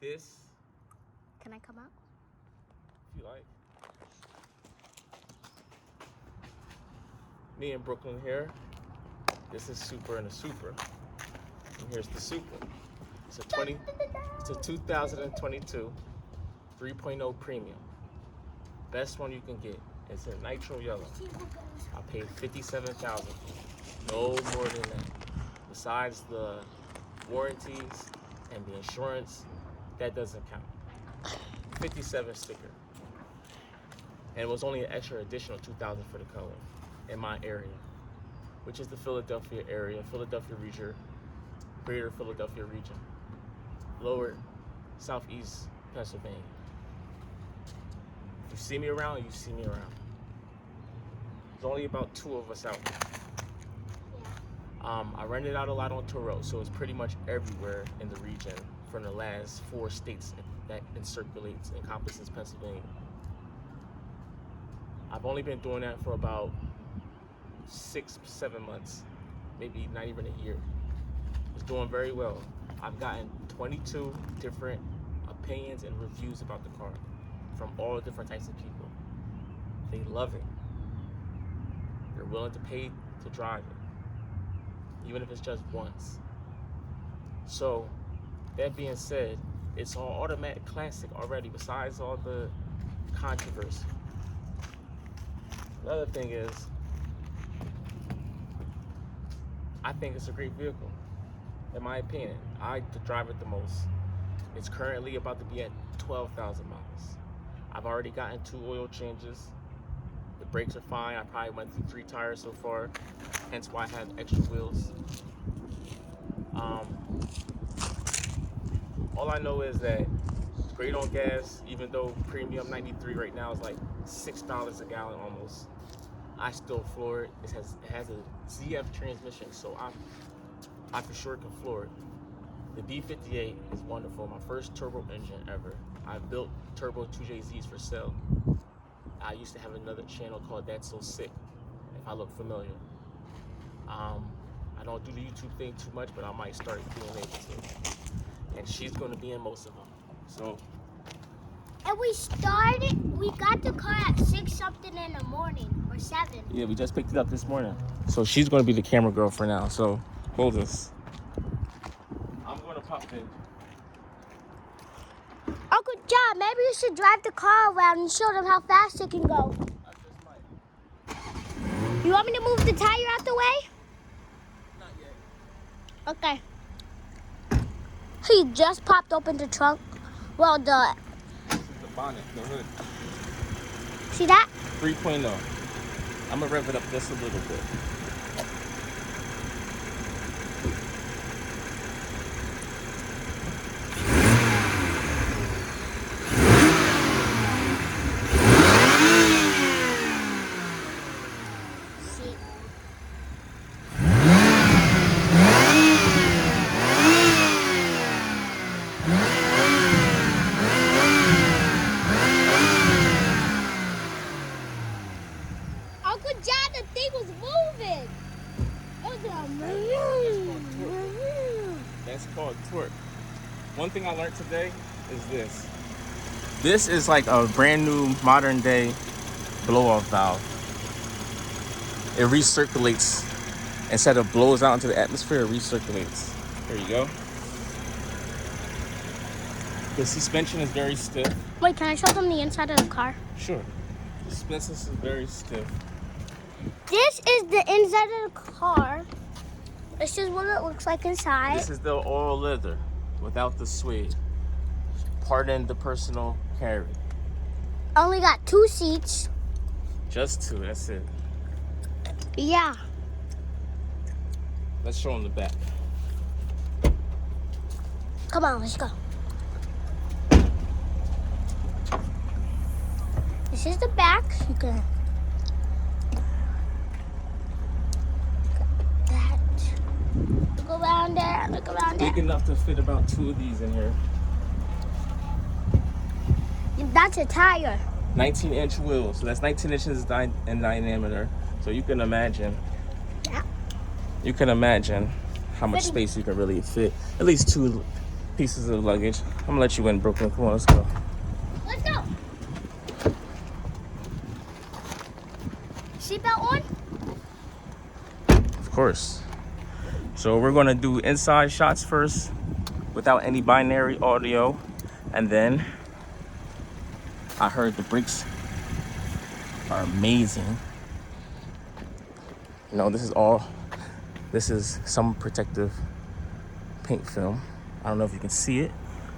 this. Can I come out? If you like. Me and Brooklyn here. This is Supra and a Supra. And here's the Supra. It's a 2022 3.0 premium. Best one you can get. It's in nitro yellow. I paid $57,000. No more than that. Besides the warranties and the insurance, that doesn't count. 57 sticker. And it was only an extra additional $2,000 for the color in my area, which is the Philadelphia area, Philadelphia region, greater Philadelphia region, lower southeast Pennsylvania. If you see me around, you see me around. There's only about 2 of us out here. I rented out a lot on Turo, so it's pretty much everywhere in the region from the last 4 states that encompasses Pennsylvania. I've only been doing that for about 6-7 months, maybe not even a year. It's doing very well. I've gotten 22 different opinions and reviews about the car from all different types of people. They love it. They're willing to pay to drive it, even if it's just once. So, that being said, it's all automatic classic already, besides all the controversy. Another thing is, I think it's a great vehicle. In my opinion, I drive it the most. It's currently about to be at 12,000 miles. I've already gotten 2 oil changes. The brakes are fine. I probably went through 3 tires so far, hence why I have extra wheels. All I know is that it's great on gas, even though premium 93 right now is like $6 a gallon almost. I still floor it. It has a ZF transmission, so I for sure can floor it. The B58 is wonderful. My first turbo engine ever. I built turbo 2JZs for sale. I used to have another channel called That's So Sick, if I look familiar. I don't do the YouTube thing too much, but I might start doing it too. And she's going to be in most of them. So. And we got the car at 6 something in the morning, or 7. Yeah, we just picked it up this morning. So she's going to be the camera girl for now. So hold this. I'm going to pop in. Uncle John, maybe you should drive the car around and show them how fast it can go. I just might. You want me to move the tire out the way? Not yet. Okay. He just popped open the trunk. Well, This is the bonnet, the hood. see that? 3.0. I'm going to rev it up just a little bit. Uncle John, the thing was moving. That's called torque. One thing I learned today is this. This is like a brand new modern day blow-off valve. It recirculates. Instead of blows out into the atmosphere, it recirculates. There you go. The suspension is very stiff. Wait, can I show them the inside of the car? Sure. The suspension is very stiff. This is the inside of the car. This is what it looks like inside. This is the all leather without the suede. Pardon the personal carry. Only got 2 seats. Just 2, that's it. Yeah. Let's show them the back. Come on, let's go. This is the back. You can. That. Look around there. Look around there. Big enough to fit about 2 of these in here. That's a tire. 19-inch wheels, so that's 19 inches in diameter. So you can imagine. Yeah. You can imagine how much space you can really fit. At least pieces of luggage. I'm gonna let you in, Brooklyn. Come on, let's go. Let's go. Seatbelt on? Of course. So we're gonna do inside shots first without any binary audio. And then I heard the brakes are amazing. You know, this is some protective paint film. I don't know if you can see it.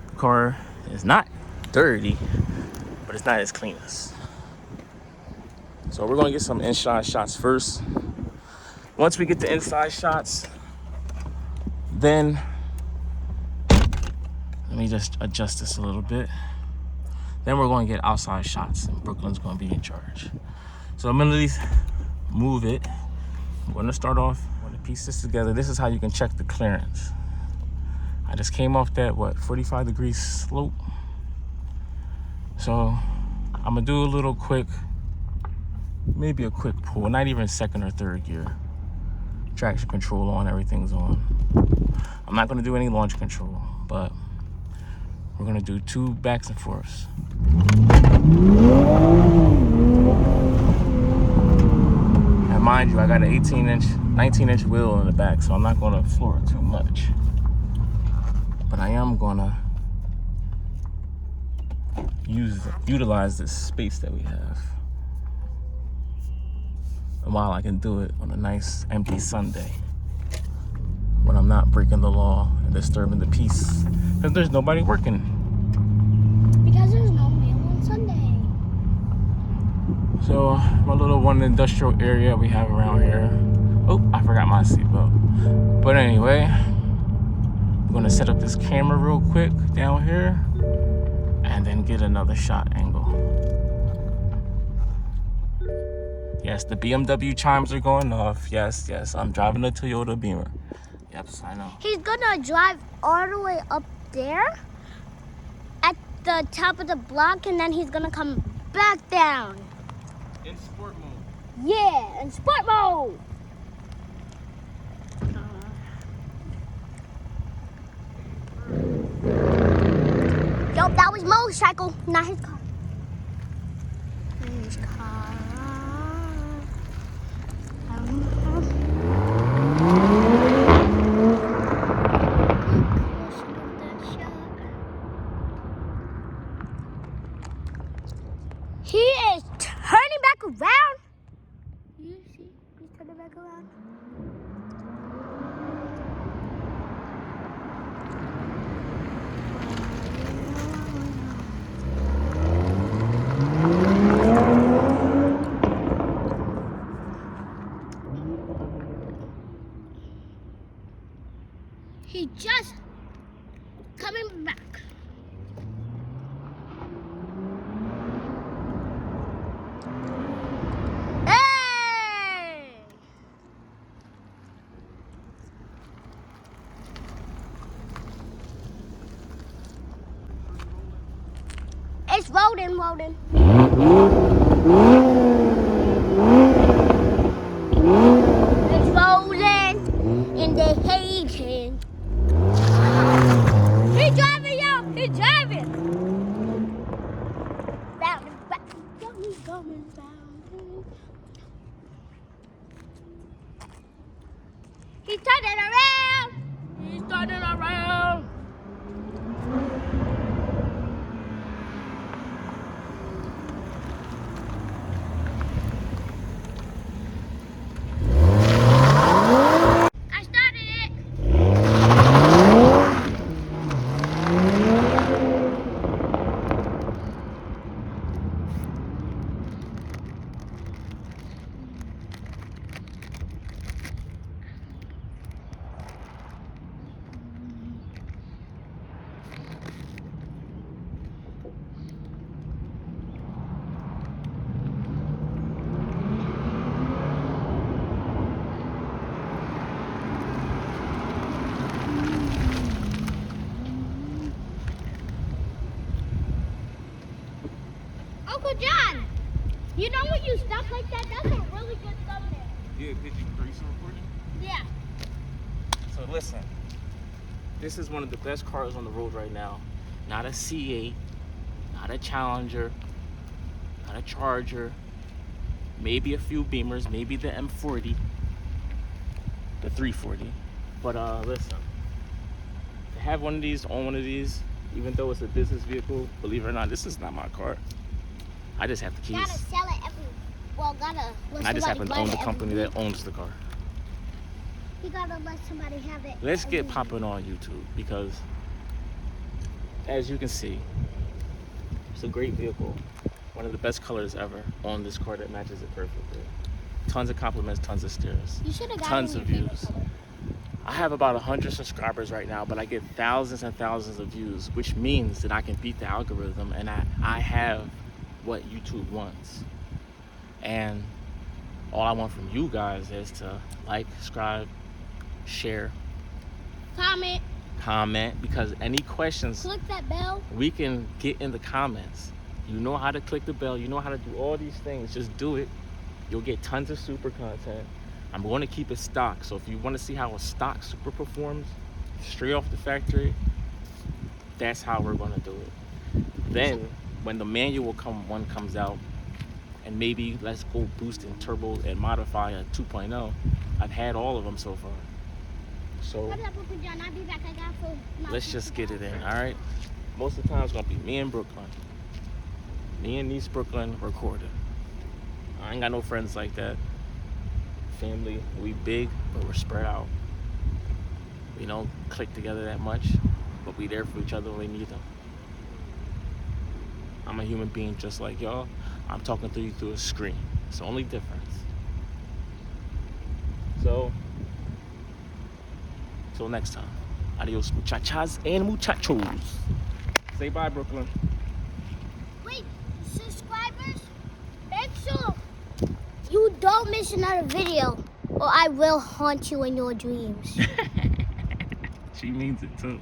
The car is not dirty, but it's not as clean as. So we're gonna get some inside shots first. Once we get the inside shots, then let me just adjust this a little bit. Then we're going to get outside shots, and Brooklyn's going to be in charge. So I'm going to at least move it. I'm going to start off, I'm going to piece this together. This is how you can check the clearance. I just came off that, 45-degree slope. So I'm going to do a little quick, maybe a quick pull, not even second or third gear. Traction control on, everything's on. I'm not going to do any launch control, but we're going to do 2 backs and forths. And mind you, I got an 19-inch wheel in the back, so I'm not going to floor it too much. But I am going to utilize this space that we have. And while I can do it on a nice empty Sunday, when I'm not breaking the law and disturbing the peace, because there's nobody working. Because there's no mail on Sunday. So my little one industrial area we have around here. Oh, I forgot my seatbelt. But anyway, I'm gonna set up this camera real quick down here and then get another shot angle. Yes, the BMW chimes are going off. Yes, I'm driving a Toyota Beamer. Yep, I know. He's gonna drive all the way up there at the top of the block, and then he's gonna come back down. In sport mode. Yeah, in sport mode. Yup, that was motorcycle, not his car. His car. He is turning back around. You see, he's turning back around. He just coming back. Hey! It's rolling. It's rolling in the hating. He's driving, yo! He's driving! Round and back, coming round. He's turning around! He's turning around! I started it! Uncle John, you know when you stop like that, that's a really good thumbnail. Yeah, are you still recording? Yeah. So listen, This is one of the best cars on the road right now. Not a C8, not a Challenger, not a Charger, maybe a few Beamers, maybe the M40, the 340. But listen, to have one of these, own one of these, even though it's a business vehicle, believe it or not, this is not my car. I just have the keys. Gotta sell it I just happen to own the company that owns the car. You gotta let somebody have it. Let's get popping on YouTube because, as you can see, it's a great vehicle. One of the best colors ever on this car that matches it perfectly. Tons of compliments, tons of stares, You should have gotten tons your of favorite views. color. I have about 100 subscribers right now, but I get thousands and thousands of views, which means that I can beat the algorithm and I have what YouTube wants. And all I want from you guys is to like, subscribe, share, comment, because any questions Click that bell. we can get in the comments. You know how to click the bell, you know how to do all these things, just do it. You'll get tons of Supra content. I'm going to keep it stock, so if you want to see how a stock Supra performs straight off the factory, that's how we're going to do it. Then when the manual one comes out, and maybe let's go boost and turbo and modify a 2.0, I've had all of them so far. So I'll be back. I got food. let's just get it in, all right? Most of the time it's gonna be me in Brooklyn. Me in East Brooklyn recording. I ain't got no friends like that. Family, we big, but we're spread out. We don't click together that much, but we there for each other when we need them. I'm a human being just like y'all. I'm talking to you through a screen. It's the only difference. So, till next time. Adios, muchachas and muchachos. Say bye, Brooklyn. Wait, subscribers, make sure you don't miss another video, or I will haunt you in your dreams. She means it too.